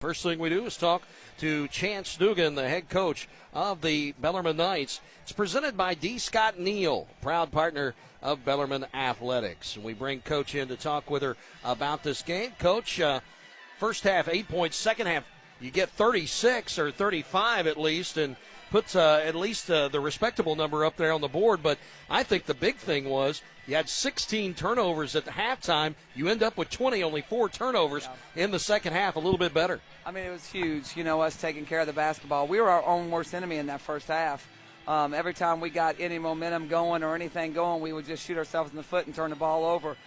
First thing we do is talk to Chance Dugan, the head coach of the Bellarmine Knights. It's presented by D. Scott Neal, proud partner of Bellarmine Athletics. And we bring Coach in to talk with her about this game. Coach, first half 8 points, second half you get 36 or 35 at least, and puts at least the respectable number up there on the board. But I think the big thing was you had 16 turnovers at the halftime. You end up with 20, only 4 turnovers in the second half, a little bit better. I mean, it was huge, us taking care of the basketball. We were our own worst enemy in that first half. Every time we got any momentum going or anything going, we would just shoot ourselves in the foot and turn the ball over.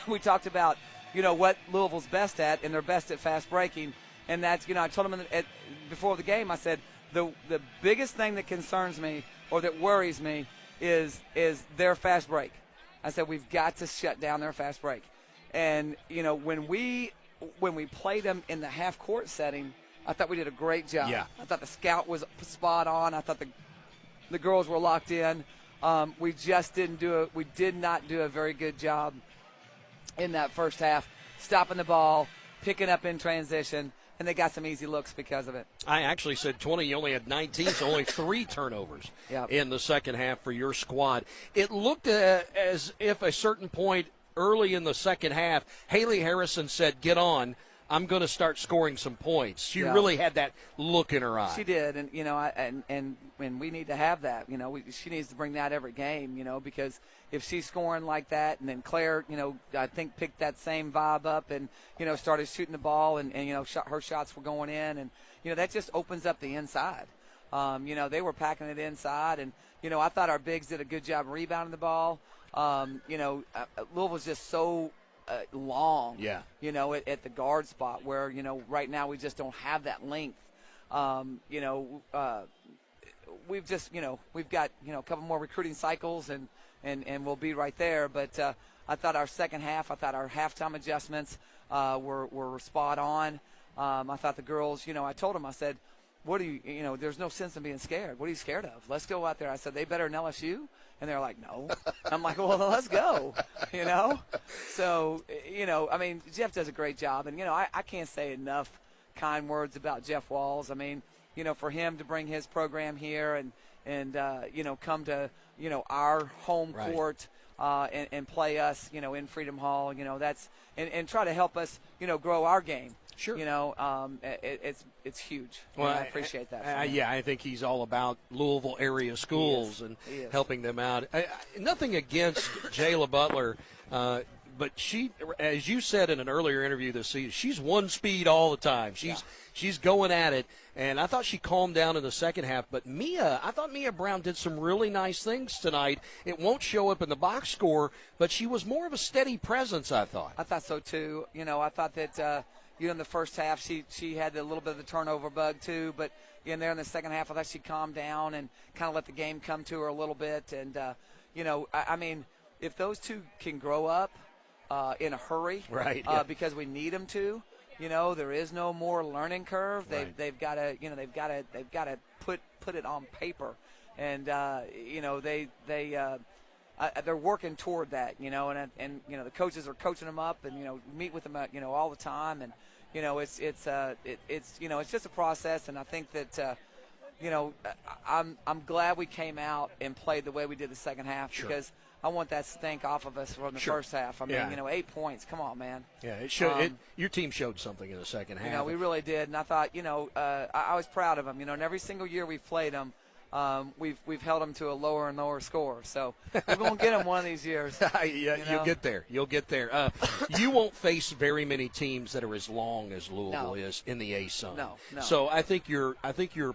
We talked about, what Louisville's best at, and they're best at fast breaking. And that's, I told them before the game, I said, the biggest thing that concerns me or that worries me is their fast break. I said, we've got to shut down their fast break. And, when we played them in the half-court setting, I thought we did a great job. Yeah. I thought the scout was spot on. I thought the girls were locked in. We just we did not do a very good job in that first half, stopping the ball, picking up in transition, and they got some easy looks because of it. I actually said 20. You only had 19, so only 3 turnovers in the second half for your squad. It looked as if a certain point early in the second half, Haley Harrison said, get on. I'm going to start scoring some points. She really had that look in her eye. She did, and and we need to have that. She needs to bring that every game. Because if she's scoring like that, and then Claire, I think picked that same vibe up and started shooting the ball, and her shots were going in, and that just opens up the inside. They were packing it inside, and I thought our bigs did a good job rebounding the ball. Louisville's just so long, at the guard spot where, right now we just don't have that length. We've just, we've got, a couple more recruiting cycles and we'll be right there. But I thought our second half, our halftime adjustments were spot on. I thought the girls, I told them, I said, what do you, there's no sense in being scared. What are you scared of? Let's go out there. I said, they better than LSU? And they're like, no. I'm like, well, let's go, So, I mean, Jeff does a great job. And, I can't say enough kind words about Jeff Walls. I mean, for him to bring his program here and come to, our home court and play us, in Freedom Hall, that's and try to help us, grow our game. Sure. It's huge. Well, I appreciate that. I think he's all about Louisville area schools and helping them out. Nothing against Jayla Butler, but she, as you said in an earlier interview this season, she's one speed all the time. She's going at it, and I thought she calmed down in the second half. But I thought Mia Brown did some really nice things tonight. It won't show up in the box score, but she was more of a steady presence, I thought. I thought so, too. I thought that in the first half, she had a little bit of the turnover bug too, but in there in the second half, I thought she calmed down and kind of let the game come to her a little bit. And I mean, if those two can grow up in a hurry, right? Because we need them to. There is no more learning curve. They've got to put it on paper, and they're working toward that, and the coaches are coaching them up, and meet with them, all the time, and it's just a process, and I think that I'm glad we came out and played the way we did the second half because I want that stink off of us from the first half. I mean, 8 points, come on, man. Yeah, it showed. Your team showed something in the second half. We really did, and I thought, I was proud of them. And every single year we've played them. We've held them to a lower and lower score, so we're going to get them one of these years. You'll get there. You'll get there. You won't face very many teams that are as long as Louisville is in the A-Sun. No. So I think your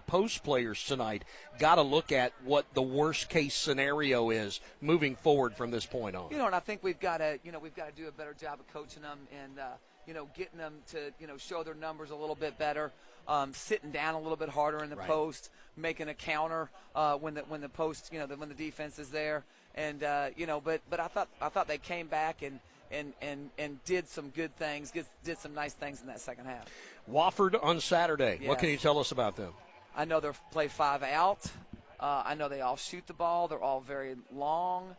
post players tonight got to look at what the worst case scenario is moving forward from this point on. And I think we've got to do a better job of coaching them and getting them to show their numbers a little bit better. Sitting down a little bit harder in the post, making a counter when the post, when the defense is there, and but I thought they came back and did some good things, did some nice things in that second half. Wofford on Saturday. Yes. What can you tell us about them? I know they play 5 out. I know they all shoot the ball. They're all very long.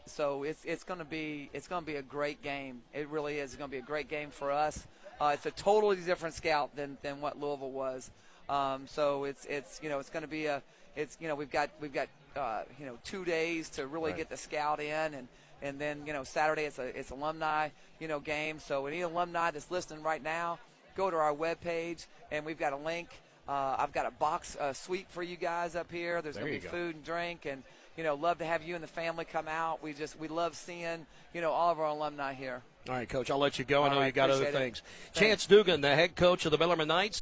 So it's going to be a great game. It really is. It's going to be a great game for us. It's a totally different scout than what Louisville was. So it's going to be we've got 2 days to really get the scout in, and then Saturday it's alumni game. So any alumni that's listening right now, go to our webpage, and we've got a link. I've got a box suite for you guys up here. There's going to be food and drink, and love to have you and the family come out. We love seeing all of our alumni here. All right, Coach, I'll let you go. I know you got other things. Thanks. Chance Dugan, the head coach of the Bellarmine Knights.